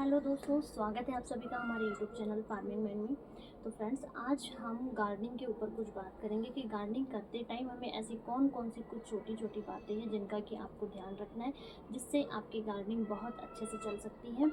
Hello दोस्तों, स्वागत है आप सभी का हमारे यूट्यूब चैनल फार्मिंग मैन में। तो फ्रेंड्स, आज हम गार्डनिंग के ऊपर कुछ बात करेंगे कि गार्डनिंग करते टाइम हमें ऐसी कौन कौन सी कुछ छोटी छोटी बातें हैं जिनका कि आपको ध्यान रखना है, जिससे आपकी गार्डनिंग बहुत अच्छे से चल सकती है।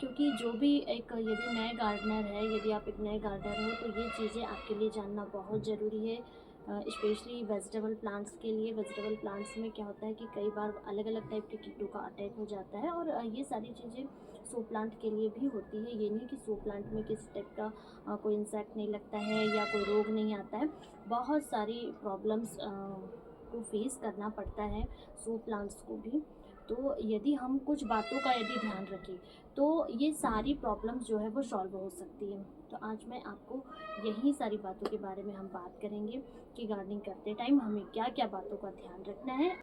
क्योंकि जो भी एक यदि नए गार्डनर है, यदि आप एक नए गार्डनर हो, तो ये चीज़ें आपके लिए जानना बहुत ज़रूरी है। स्पेशली वेजिटेबल प्लांट्स के लिए। वेजिटेबल प्लांट्स में क्या होता है कि कई बार अलग अलग टाइप के कीटों का अटैक हो जाता है, और ये सारी चीज़ें सो प्लांट के लिए भी होती है। ये नहीं कि सो प्लांट में किसी टाइप का कोई इंसेक्ट नहीं लगता है या कोई रोग नहीं आता है। बहुत सारी प्रॉब्लम्स को फेस करना पड़ता है सो प्लांट्स को भी। तो यदि हम कुछ बातों का यदि ध्यान रखें, तो ये सारी प्रॉब्लम्स जो है वो सॉल्व हो सकती है। तो आज मैं आपको यही सारी बातों के बारे में हम बात करेंगे कि गार्डनिंग करते टाइम हमें क्या क्या बातों का ध्यान रखना है।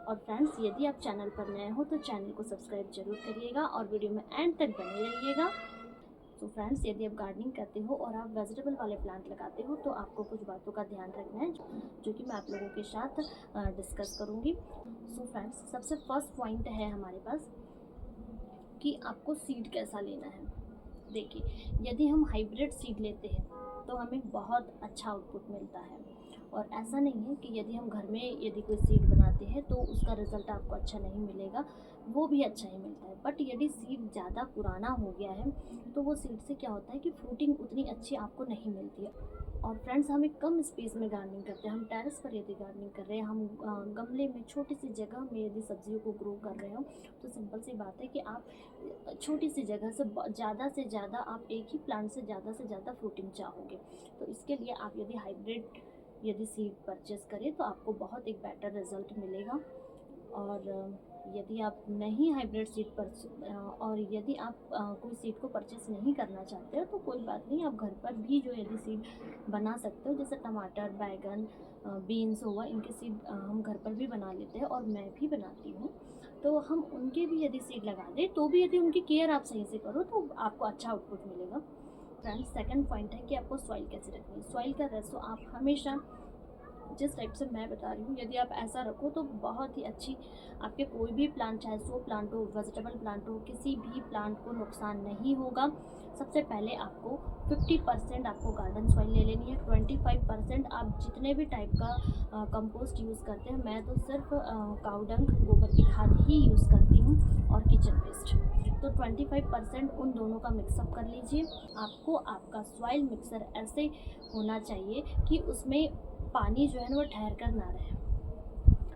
और फ्रेंड्स, यदि आप चैनल पर नए हो तो चैनल को सब्सक्राइब जरूर करिएगा और वीडियो में एंड तक बने रहिएगा। तो फ्रेंड्स, यदि आप गार्डनिंग करते हो और आप वेजिटेबल वाले प्लांट लगाते हो, तो आपको कुछ बातों का ध्यान रखना है जो कि मैं आप लोगों के साथ डिस्कस करूँगी। सो फ्रेंड्स, सबसे फर्स्ट पॉइंट है हमारे पास कि आपको सीड कैसा लेना है। देखिए, यदि हम हाइब्रिड सीड लेते हैं तो हमें बहुत अच्छा आउटपुट मिलता है। और ऐसा नहीं है कि यदि हम घर में यदि कोई सीड बनाते हैं तो उसका रिज़ल्ट आपको अच्छा नहीं मिलेगा, वो भी अच्छा ही मिलता है। बट यदि सीड ज़्यादा पुराना हो गया है तो वो सीड से क्या होता है कि फ्रूटिंग उतनी अच्छी आपको नहीं मिलती है। और फ्रेंड्स, हम एक कम स्पेस में गार्डनिंग करते हैं। हम टेरेस पर यदि गार्डनिंग कर रहे हैं, हम गमले में छोटी सी जगह में यदि सब्जियों को ग्रो कर रहे हो, तो सिंपल सी बात है कि आप छोटी सी जगह से ज़्यादा आप एक ही प्लांट से ज़्यादा फ्रूटिंग चाहोगे। तो इसके लिए आप यदि हाइब्रिड यदि सीड परचेज़ करें तो आपको बहुत एक बेटर रिज़ल्ट मिलेगा। और यदि आप नहीं हाइब्रिड सीड पर और यदि आप कोई सीड को परचेस नहीं करना चाहते हो तो कोई बात नहीं, आप घर पर भी जो यदि सीड बना सकते हो, जैसे टमाटर, बैगन, बीन्स हुआ, इनके सीड हम घर पर भी बना लेते हैं और मैं भी बनाती हूँ। तो हम उनके भी यदि सीड लगा दें तो भी यदि उनकी केयर आप सही से करो तो आपको अच्छा आउटपुट मिलेगा। फ्रेंड्स, सेकंड पॉइंट है कि आपको सॉइल कैसे रखनी है। सॉइल का रेसो आप हमेशा जिस टाइप से मैं बता रही हूँ, यदि आप ऐसा रखो तो बहुत ही अच्छी आपके कोई भी प्लांट, चाहे सो प्लांट हो, वेजिटेबल प्लांट हो, किसी भी प्लांट को नुकसान नहीं होगा। सबसे पहले आपको 50% आपको गार्डन सॉइल ले लेनी है। 25% आप जितने भी टाइप का कंपोस्ट यूज़ करते हैं, मैं तो सिर्फ काउडंग, गोबर की खाद ही यूज़ करती हूँ, और किचन वेस्ट। तो 25% उन दोनों का मिक्सअप कर लीजिए। आपको आपका सॉइल मिक्सर ऐसे होना चाहिए कि उसमें पानी जो है ना वो ठहर कर ना रहे।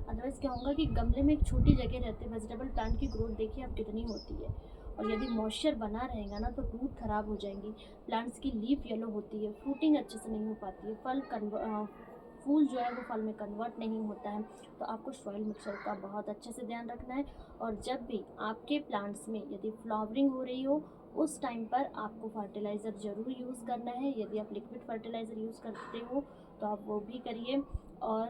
अदरवाइज़ क्या होगा कि गमले में एक छोटी जगह रहती है, वेजिटेबल प्लांट की ग्रोथ देखिए आप कितनी होती है, और यदि मॉइस्चर बना रहेगा ना तो रूट ख़राब हो जाएंगी, प्लांट्स की लीफ येलो होती है, फ्रूटिंग अच्छे से नहीं हो पाती है, फूल जो है वो फल में कन्वर्ट नहीं होता है। तो आपको सॉइल मिक्सचर का बहुत अच्छे से ध्यान रखना है। और जब भी आपके प्लांट्स में यदि फ्लावरिंग हो रही हो, उस टाइम पर आपको फर्टिलाइज़र ज़रूर यूज़ करना है। यदि आप लिक्विड फर्टिलाइज़र यूज़ करते हो तो आप वो भी करिए। और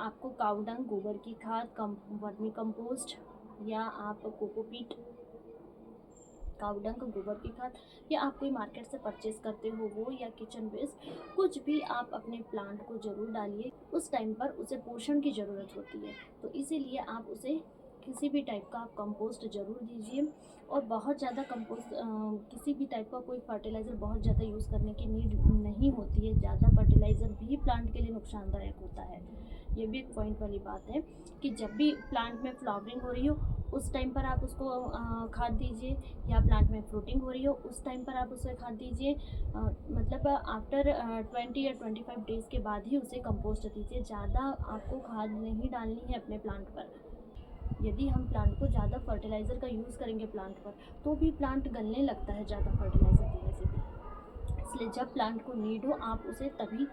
आपको काउडंग, गोबर की खाद, वर्मी कंपोस्ट, या आप कोकोपीट, काउडंग, गोबर की खाद, या आप कोई मार्केट से परचेज़ करते हो वो, या किचन वेस्ट, कुछ भी आप अपने प्लांट को ज़रूर डालिए। उस टाइम पर उसे पोषण की ज़रूरत होती है, तो इसीलिए आप उसे किसी भी टाइप का आप कंपोस्ट ज़रूर दीजिए। और बहुत ज़्यादा कंपोस्ट, किसी भी टाइप का कोई फर्टिलाइज़र बहुत ज़्यादा यूज़ करने की नीड नहीं होती है। ज़्यादा फर्टिलाइज़र भी प्लांट के लिए नुकसानदायक होता है। ये भी एक पॉइंट वाली बात है कि जब भी प्लांट में फ्लावरिंग हो रही हो उस टाइम पर आप उसको खाद दीजिए, या प्लांट में फ्रूटिंग हो रही हो उस टाइम पर आप उसे खाद दीजिए। मतलब आफ्टर 20 या 25 डेज़ के बाद ही उसे कंपोस्ट दीजिए। ज़्यादा आपको खाद नहीं डालनी है अपने प्लांट पर। यदि हम प्लांट को ज़्यादा फर्टिलाइज़र का यूज़ करेंगे प्लांट पर, तो भी प्लांट गलने लगता है ज़्यादा फर्टिलाइज़र देने से भी। इसलिए जब प्लांट को नीड हो आप उसे तभी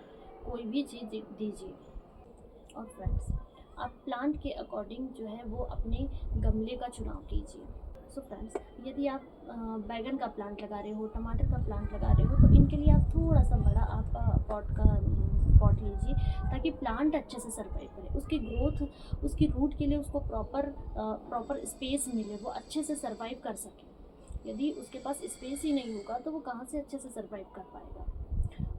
कोई भी चीज़ दीजिए। और फ्रेंड्स, आप प्लांट के अकॉर्डिंग जो है वो अपने गमले का चुनाव कीजिए। सो फ्रेंड्स, यदि आप बैगन का प्लांट लगा रहे हो, टमाटर का प्लांट लगा रहे हो, तो इनके लिए आप थोड़ा सा बड़ा आप पॉट लीजिए, ताकि प्लांट अच्छे से सर्वाइव करे। उसकी ग्रोथ, उसकी रूट के लिए उसको प्रॉपर स्पेस मिले, वो अच्छे से सर्वाइव कर सके। यदि उसके पास स्पेस ही नहीं होगा तो वो कहाँ से अच्छे से सर्वाइव कर पाएगा।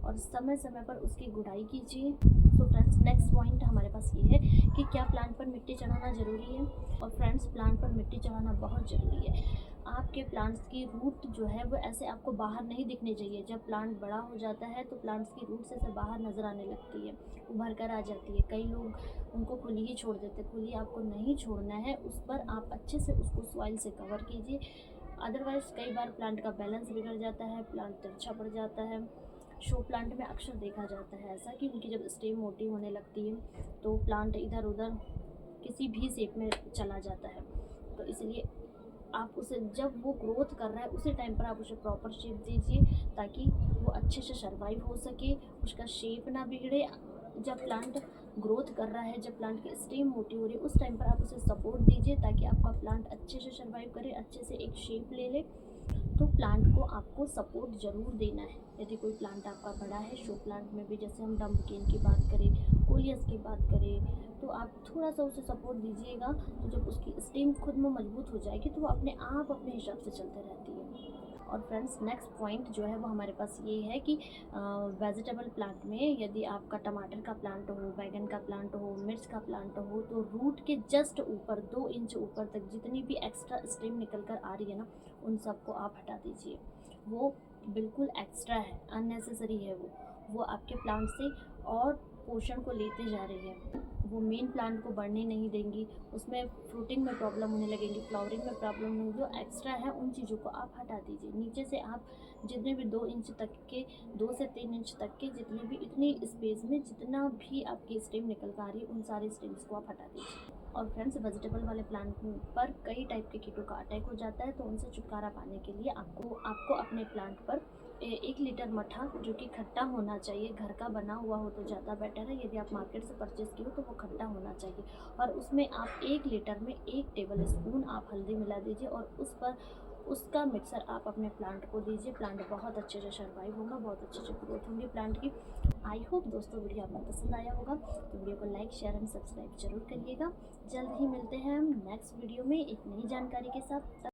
और समय समय पर उसकी गुड़ाई कीजिए। तो फ्रेंड्स, नेक्स्ट पॉइंट हमारे पास ये है कि क्या प्लांट पर मिट्टी चढ़ाना ज़रूरी है। और फ्रेंड्स, प्लांट पर मिट्टी चढ़ाना बहुत ज़रूरी है। आपके प्लांट्स की रूट जो है वो ऐसे आपको बाहर नहीं दिखनी चाहिए। जब प्लांट बड़ा हो जाता है तो प्लांट्स की रूट से बाहर नज़र आने लगती है, उभर कर आ जाती है। कई लोग उनको खुली ही छोड़ देते, खुली आपको नहीं छोड़ना है। उस पर आप अच्छे से उसको सॉइल से कवर कीजिए, अदरवाइज़ कई बार प्लांट का बैलेंस बिगड़ जाता है, प्लांट तिरछा पड़ जाता है। शो प्लांट में अक्सर देखा जाता है ऐसा कि उनकी जब स्टेम मोटी होने लगती है तो प्लांट इधर उधर किसी भी शेप में चला जाता है। तो इसलिए आप उसे, जब वो ग्रोथ कर रहा है उसी टाइम पर आप उसे प्रॉपर शेप दीजिए ताकि वो अच्छे से सर्वाइव हो सके, उसका शेप ना बिगड़े। जब प्लांट ग्रोथ कर रहा है, जब प्लांट की स्टेम मोटी हो रही है, उस टाइम पर आप उसे सपोर्ट दीजिए ताकि आपका प्लांट अच्छे से सर्वाइव करे, अच्छे से एक शेप ले ले। तो प्लांट को आपको सपोर्ट ज़रूर देना है। यदि कोई प्लांट आपका बड़ा है, शो प्लांट में भी जैसे हम डम्पकिन की बात करें, कोलियस की बात करें, तो आप थोड़ा सा उसे सपोर्ट दीजिएगा। तो जब उसकी स्टेम खुद में मजबूत हो जाएगी तो वो अपने आप अपने हिसाब से चलते रहती है। और फ्रेंड्स, नेक्स्ट पॉइंट जो है वो हमारे पास ये है कि वेजिटेबल प्लांट में यदि आपका टमाटर का प्लांट हो, बैगन का प्लांट हो, मिर्च का प्लांट हो, तो रूट के जस्ट ऊपर 2 इंच ऊपर तक जितनी भी एक्स्ट्रा स्टेम निकल कर आ रही है ना, उन सबको आप हटा दीजिए। वो बिल्कुल एक्स्ट्रा है, अननेसेसरी है वो आपके प्लांट से और पोषण को लेते जा रही है। वो मेन प्लांट को बढ़ने नहीं देंगी, उसमें फ्रूटिंग में प्रॉब्लम होने लगेगी, फ्लावरिंग में प्रॉब्लम होगी। जो एक्स्ट्रा है उन चीज़ों को आप हटा दीजिए। नीचे से आप जितने भी 2 इंच तक के, 2 से 3 इंच तक के जितने भी, इतनी स्पेस में जितना भी आपकी स्टेम निकल कर आ रही है, उन सारे स्टेम्स को आप हटा दीजिए। और फ्रेंड्स, वेजिटेबल वाले प्लांट पर कई टाइप के कीटों का अटैक हो जाता है, तो उनसे छुटकारा पाने के लिए आपको अपने प्लांट पर 1 लीटर मठा, जो कि खट्टा होना चाहिए, घर का बना हुआ हो तो ज़्यादा बेटर है। यदि आप मार्केट से परचेज़ किए हो तो वो खट्टा होना चाहिए। और उसमें आप 1 लीटर में 1 टेबल स्पून आप हल्दी मिला दीजिए और उस पर उसका मिक्सर आप अपने प्लांट को दीजिए। प्लांट बहुत अच्छे से सर्वाइव होगा, बहुत अच्छे से ग्रोथ होंगी प्लांट की। आई होप दोस्तों वीडियो आपको पसंद आया होगा, तो वीडियो को लाइक, शेयर एंड सब्सक्राइब जरूर करिएगा। जल्द ही मिलते हैं हम नेक्स्ट वीडियो में एक नई जानकारी के साथ।